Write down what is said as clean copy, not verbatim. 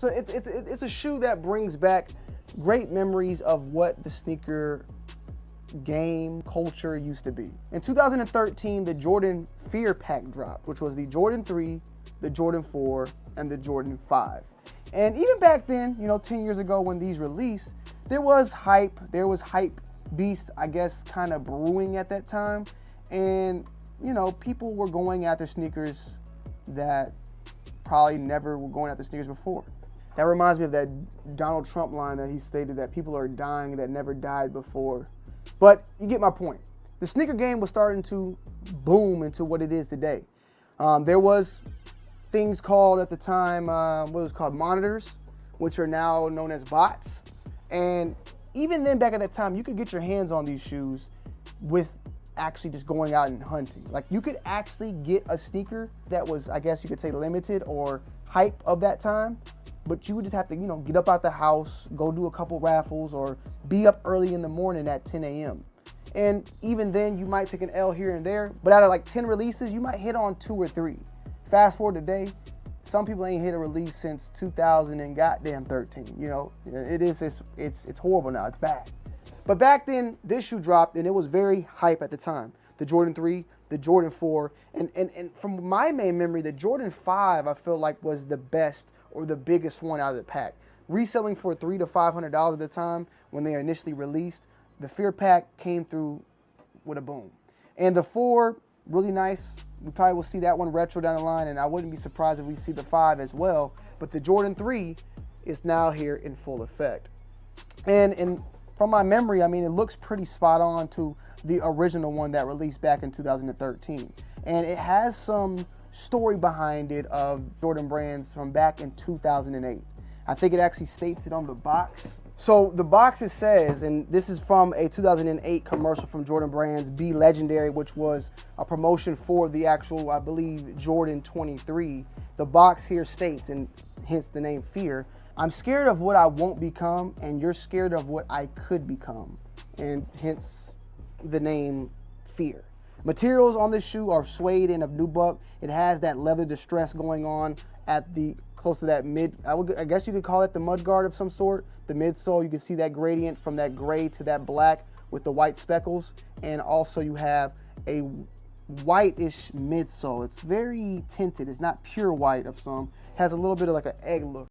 So it's a shoe that brings back great memories of what the sneaker game culture used to be. In 2013, the Jordan Fear Pack dropped, which was the Jordan 3, the Jordan 4, and the Jordan 5. And even back then, 10 years ago when these released, there was hype beast, I guess, kind of brewing at that time. And, people were going after sneakers that probably never were going after sneakers before. That reminds me of that Donald Trump line that he stated that people are dying that never died before. But you get my point. The sneaker game was starting to boom into what it is today. There was things called at the time, what was called monitors, which are now known as bots. And even then, back at that time, you could get your hands on these shoes with actually just going out and hunting. Like, you could actually get a sneaker that was, I guess you could say, limited or hype of that time, but you would just have to, get up out the house, go do a couple raffles, or be up early in the morning at 10 a.m. And even then, you might take an L here and there, but out of like 10 releases, you might hit on 2 or 3. Fast forward today, some people ain't hit a release since 2013. It's horrible now. It's bad. But back then, this shoe dropped, and it was very hype at the time. The Jordan 3, the Jordan 4, and from my main memory, the Jordan 5, I feel like was the best or the biggest one out of the pack. Reselling for $300 to $500 at the time when they initially released, the Fear Pack came through with a boom. And the 4, really nice. We probably will see that one retro down the line, and I wouldn't be surprised if we see the 5 as well. But the Jordan 3 is now here in full effect. And from my memory, it looks pretty spot on to the original one that released back in 2013. And it has some story behind it of Jordan brands from back in 2008. I think it actually states it on the box. So the box, it says, and this is from a 2008 commercial from Jordan Brands, Be Legendary, which was a promotion for the actual, I believe, Jordan 23. The box here states, and hence the name Fear, I'm scared of what I won't become, and you're scared of what I could become, and hence the name Fear. Materials on this shoe are suede and of nubuck. It has that leather distress going on at the close to that mid, I guess you could call it the mud guard of some sort. The midsole, you can see that gradient from that gray to that black with the white speckles. And also you have a whitish midsole. It's very tinted. It's not pure white of some. It has a little bit of like an egg look.